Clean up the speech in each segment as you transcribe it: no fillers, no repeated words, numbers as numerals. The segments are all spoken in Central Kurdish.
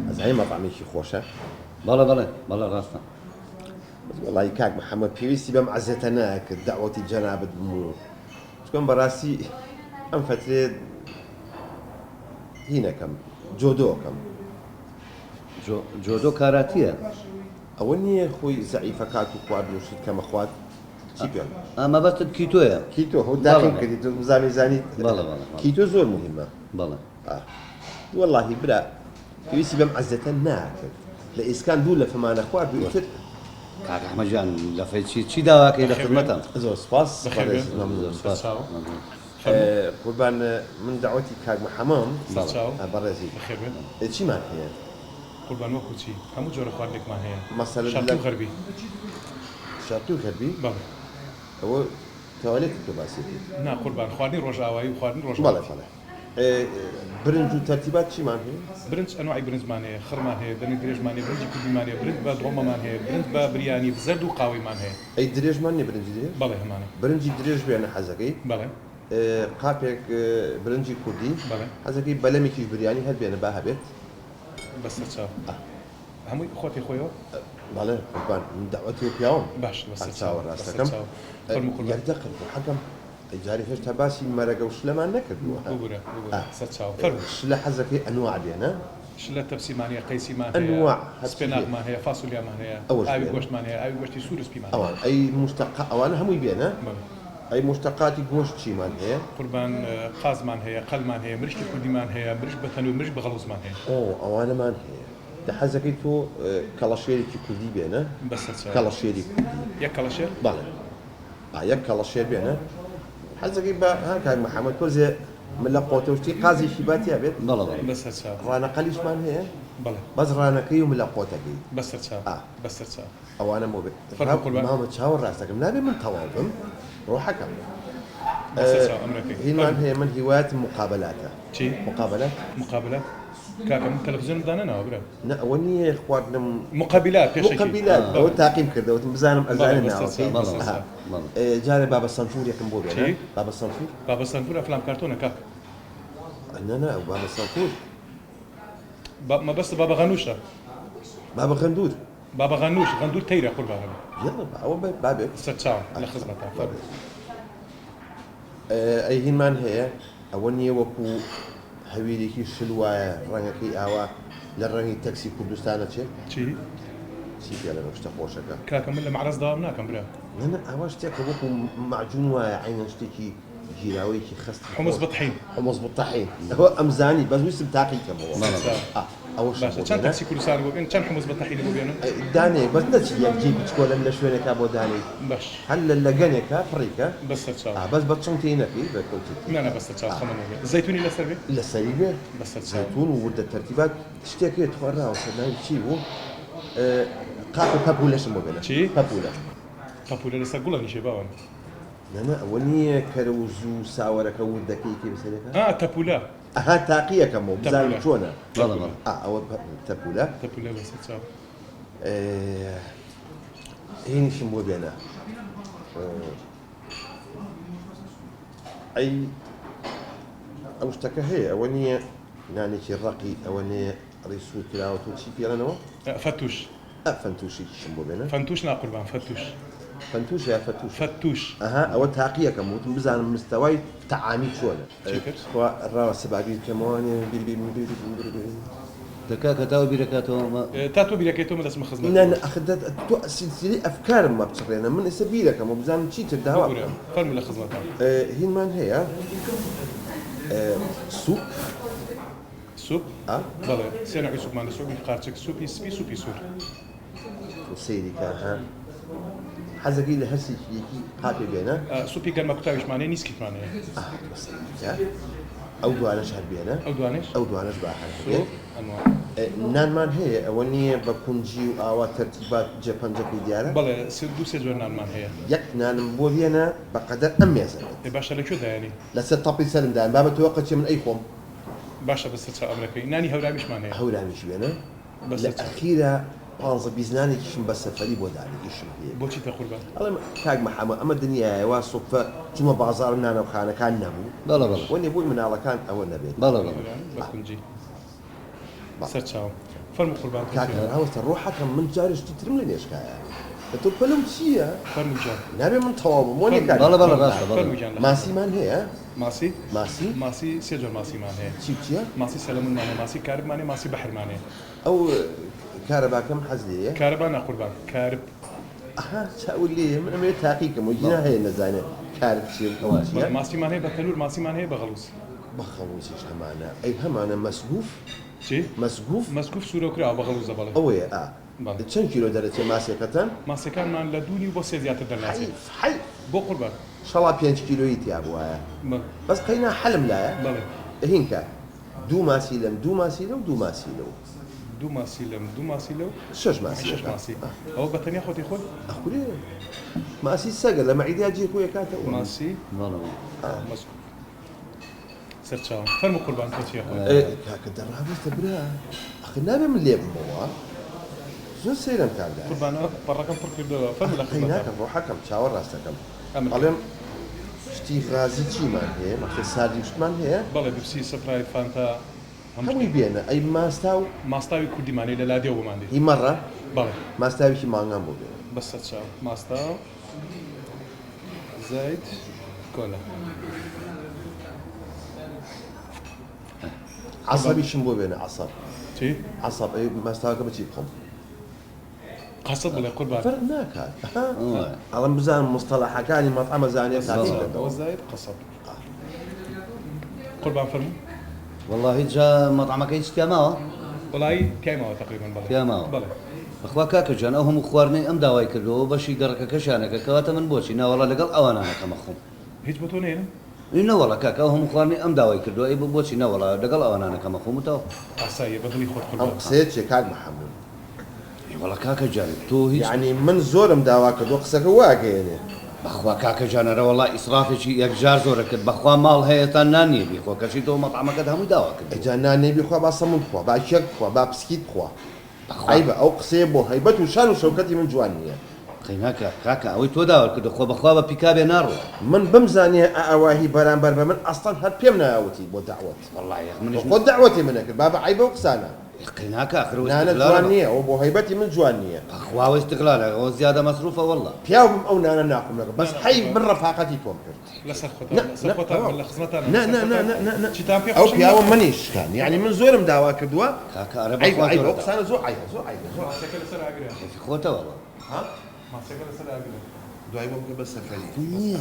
ئەزای مەطعمێکی خۆشە؟ بەڵێ بەڵێ بەڵێ ڕاستە. وڵی کاک محەممەد پێویستی بەم عەزەتە ناکرد داوەتی جەنابەت بوو چکۆم بەڕاستی ئەم فترێت هینەکەم جۆدۆکەم جۆدۆ کاراتیە ئەوە نییە خۆی زەعیفە کات و خواردنوشت کەمە خوات چی پێ ئەمە بەستت کیتۆیە کیتۆ هەو داخیم کردی بزانانی زانیت بەڵێ کیتۆ زۆر مهمە بەڵێ وەڵاهی برا پێویستی بەم عەزەتە ناکرد لە ئێسکان دوو لە فەمانە خوارد وتر کاک ئەحمەدجان لەفەی چی داواکەی لە خزمەتم زۆر سپاس قوربان من داوەتی کاک محەمەم بەڕێزی چیمان هەیە قوربان وەکو چی هەموو جۆرە خواردێکمان هەیە مەسەلەن شاتو غەربی شاتو غەربی بەڵێ ئەوە تاوالێتی تۆ باسی نا قوربان خواردنی ڕۆژاوایی و خواردنی بەڵێ ڕۆژاوایی بەڵێ برنج و تەرتیبات چیمان هەیە برنج ئەنواعی برنجمان هەیە خڕمان هەیە دەنی درێژمان هەیە برنجی کوردیمان هەیە برنج بە دڵۆمەمان هەیە برنج بە بریانی زەرد و قاوەیمان هەیە ئەی درێژمان نیە برنجی درێژ بەڵێ هەمانە برنجی درێژ بێنە حەزەکەی بەڵێ قاپێک برنجی کوردی بەڵێ حەزەکەی بەلەمێکی بریانی هەر بێنە با هەبێت بەسەر چاو هەمووی خۆتی خۆیەوە بەڵێ قوربان من داوەتی و پیاوم باش بەسەر چاوە ڕاستەکەم یەکدەقل حەکەم جاری هێشتا باسی مەرەگە و شلەمان نەکردووە سەر چاو فەرموو شلە حەزەکەی ئەنواع بێنە شلە تەپسیمان هەیە قەیسیمان ئەنواع هەیە سپێناغمان هەیە فاسولیامان هەیە ئاوی گۆشتمان هەیە ئاوی گۆشتی سوورسپیمان ئەوان ئەی مشتەقە ئەوانە هەمووی بێنە ئەی مشتەقاتی گۆشت چیمان هەیە قوربان قازمان هەیە قەلمان هەیە مریشکی کوردیمان هەیە مریش بەتەن و مریش بەغەڵوزمان هەیە ئەوانەمان هەیە دە حەزەکەی تۆ کەڵەشێرێکی کوردی بێنە کەڵەشێری یەک کەڵەشێر بەڵێ یەک کەڵەشێر بێنە حەزەکەی بە کاک محەممەد تۆزێ من لە قۆتەشتی قازێکی باتیا بێت بەسەر چاو ڕانەقەلیشمان هەیە بەڵێ بەس ڕانەکەی و من لە قۆتەکەی بەسەر چاو بەسەر چاو ئەوانە بۆ بێت مامە چاوە ڕاستەکەم نابێ من تەواوم ڕۆحەکەم هینمان هەیە من هیوایەت مقابلاتە چی مقابلات کاکەم تەلەڤیزیۆنم دانەناوە برا نە ئەوە نییە خواردنم مقابلات مقابلات ئەوە تاقیم کردەوەتم بزانم ئەزانە ناوەکەی جارێ بابە سەنفوریەکەم بۆ بێنە بابە سەنفور بابە سەنفور ئەفلام کارتۆنە کاک نە ئەو بابە سەنفور مەبەستە بابە غەنووشە بابە غەندور بابە غەندور تەیرە قوربانەوە ئەوە بابێت سەر چاو لە خزمەتە فەرموو ئەی هینمان هەیە ئەوە نییە وەکو هەویرێکی شل وایە ڕەنگەکەی ئاوا لە ڕەنگی تەکسی کوردستانە چێت چی پێ لەگە شتە خۆشەکە کاکە من لە معرەز داوام ناکەم برا نە ئەوە شتێکە وەکو معجون وایە عینەن شتێکی گیراوەیەکی خست حمص بطحین حمص بطحین ئەوە ئەمزانی بەس ویستم تاقیکەمەوە ئەوە چەند تەکسی کوردستان بۆ بێن چەند حمص بطحین بۆ بێنن دانێ بەس نەچی یەکجێ بچکۆلە لە شوێنێکا بۆ دانەی باش هەر لە لەگەنێکە پڕیکە بەسەر چاو بەس بە چۆن تێنەکەی بەکەوتی نانە بەسەر چاو خەمەوە بێ زەیتونی لەسەر بێ لەسەری بێ بەسەر زەیتون و وردە تەرتیبات شتێکێت خۆراوە سەرناوی چی بوو قاپ پەپولەشم بۆ بێنە چی پەپولە لەسەر گوڵە نیشێ باوان نەنە ئەوە نییە کەرەوز و ساوەرەکە وردەکەی کێ بەسەرەکە تەپولە ئەها تاقیەکەمەوە بزانم چۆنە ئەوە تەپولە لەسەر چاو هینیشم بۆ بێنە ئەی ئەو شتەکە هەیە ئەوە نییە نانێکی ڕقی ئەوە نەیە ڕیسوو کراوە و چی پێڵەنەوە فەتوش فەنتوشیشم بۆ بێنە فەنتوش ناقوربان فەنتوش یا فەتوش ئەوە تاقیەکەم وتم بزانم مستەوای تەعامی چۆنە ڕاوە سەبابی کەمەوانێ دەکا کە تاوە بیرەکاتەوە تا تۆ بیرەکەیتەوە دەستمە خزمەت تۆ سلسلەی ئەفکارم مە بچڕێنە من ئێستا بیرەکەم و بزانم چی تر داوا فەرموو لە خزمەتە هینمان هەیە سوپ بەڵێ سێ نوعی سوپمان لە سوپی قارچک سوپی سپی سوپی سوور سەیریکە حەزەکەی لە هەرسێکی یەکی قاپێ بێنە سوپی گەرمە کوتاویشمانەیە نیسکیتمانەیە ئەو دوانەش هەر بێنە ئەو دوانەش باحەر نانمان هەیە ئەوە نییە بە کونجی و ئاوا تەرتیبات جەپەنجەکەی دیارە بەڵێ دو سێ جۆر نانمان هەیە یەک نانم بۆ بێنە بەقەدەر ئەم مێزە باشە لەکوێ دایانی لەسەر تەپی سەرمدان بابە تۆ قەچێ من ئەی خۆم باشە بەسەر چاو ئەمرەکەی نانی هەورامیشمان هەیە هەورامیش بێنە لە ئەخیرە پانزە بیزنانێکیشم بە سەفەری بۆ دانێکیشم هەیە بۆچی تە قوربان ئەڵێ کاک محەممەد ئەمە دنیاە وا سوفە چوومە بازار نانەوخانەکان نەبوو بەڵە بەڵە وە نێبووی مناڵەکان ئەوە نەبێت بەڵە بەڵە بە کونجی سەر چاوم فەرمو قوربان کاکە هەوەستە ڕۆحەکەم من جارشتی ترم لە نێشکایە تۆ پەلم چییە؟ فەرمو جان نابێ من تەواو بم وەنێ بەڵە بەڵە ڕاستە بەڵە فەرمو جان ماسیمان هەیە ماسی ماسی ماسی سێ جۆر ماسیمان هەیە چی چییە؟ ماسی سەلەمونمانێ ماسی کاربمانێ ماسی بەحرمانێ ئەو کارەباکەم حەز لێیە کارەبا نەقوربان کارب ئەها چاول لێ من ئەمێ تاقیکەم و گینا هەیە نەزانێت کارب چیە ئەوە چییە؟ ماسیمان هەیە بە تەنور ماسیمان هەیە بە غەڵوس بەخەڵوسیش هەمانە ئەی هەمانە مەسگوف چی مەسگوف مەسکوف سوورە کراوە بە غەڵوزە بەڵێ ئەوەیە بەڵێ چەند کیلۆ دەرەچێ ماسێکەتەن؟ ماسەکانمان لە دوونی بۆ سێ زیاتر دەرناچێت حەی بۆ قوربان شەڵا 5 کیلۆیی تیا بووایە بەس قەینا حەلم لایە بەڵێ هینکە دوو ماسی لەم دوو ماسی لەو دوو ماسی لەو دوو ماسی لەم دوو ماسی لەو 6 ماسی شش ماسی ئەوە بە تەنیا خۆتی خۆت ئەخورێ ماسی سەگە لە مەعیدیا جێ خۆی کاتەوە ماسی بەڵە مەسکوف سەر چاوم فەرمو قوربان تۆ چیە خۆت کاکە دەڕابێتە برا ئەخ نابێ من لێ بمەوە زۆر سەیرم کاردا قوربان پەڕەکەم پڕ کردەوە فەرمو لە قەی خزمەتە ناکەم ڕۆحەکەم چاوە ڕاستەکەم ئەمر بەڵێم شتی غازی چیمان هەیە مەخصوص ساردی شتمان هەیە بەڵێ بیپسی سپرایت فانتا هەمووی بێنە ئەی ماستا و ماستاوی کوردیمانەی لە لادێ بماندی هی مەڕە بەڵێ ماستاویکی مانگان بۆ بێنە بەس سەر چاو ماستا زەیت کۆلا عەسەبیشم بۆ بێنە عەسەب چی عەسەب ئەی ماستاوەکە بچی بخۆم قەسەت بڵێ قوربان فەرق ناکات ئەڵم بزانم مستەڵەحەکانی مەطعەمە زانێت ئەوە زەیت قەسەت قوربان فەرمو والله جا مەطعمەکە هیچ پیاماوە وڵایی پیامەوە تقریبا بەڵێ پیاماوە بەڵێ بەخوا کاکە جان ئەو هەموو خواردنەی ئەم داوای کردەوە بەشی گەڕەکەکەشانەکە کەواتە من بۆچی ناوەڵا لەگەڵ ئەوانانەکەمە خۆم هیچ بۆ تۆ نێنم نەوەڵا کاکە ئەو هەموو خواردنەی ئەم داوای کردەوە ئەی بۆچی ناوەڵا لەگەڵ ئەوانانەکەمە خۆمتەوە ئاساییە بەدڵی خۆت ئەم قوربان قسەیە چێ کاک محەممەد وەڵا کاکە جان تۆ هیچ یعنی من زۆرم داوا کردو قسەکە واگەیەنێ بەخوا کاکە جانەرە وەڵا ئیسرافێکی یەکجار زۆرە کرد بەخوا ماڵ هەیە تا نانیە بیخۆ کەشی تۆ مەطعمەکەت هەمووی داوا کرد ئەجا نانێبی خوا با سەمون بخوا با شەک بخوا با پسکیت بخوا ئەیبە ئەو قسەیە بۆ هەیبەت و شان و شەوکەتی من جوان نییە قەیناکە کاکە ئەوەی تۆ داوا کردو خۆ بەخوا بە پیکابێ ناڕۆ من بمزانێ ئەواهی بەرامبەر بە من ئەستان هەر پێم ناوەتی بۆ داوت وەڵی منش خۆ داوەتی منەکرد با بە عیبە و قسانە قەیناکە ئەخرەوە نانە جوان نییە ئەو بۆ هەیبەتی من جوان نییە بەخوا استقلالە ئەوە زیادە مەسروفە وەڵا پیاوم ئەو نانە ناقم لەگە بەس حەی من ڕەفاقەتی تۆم کرد لەسەر خۆتان لەسەر خۆتان لە خزمەتان نه ئەو پیاوە منیشکان یعنی من زۆرم داوا کردووە کاکە ئەرە عیبە بەخوا ئەو قسانە زۆر عیبە زۆر عیبە زۆر ماسەکە لەسەر ئاگرێ خۆتەوە وەڵا ماسەکە لەسەر ئاگرێ دوای بۆ بکە بە سەفەری نییە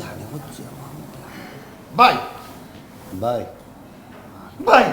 بای بای بای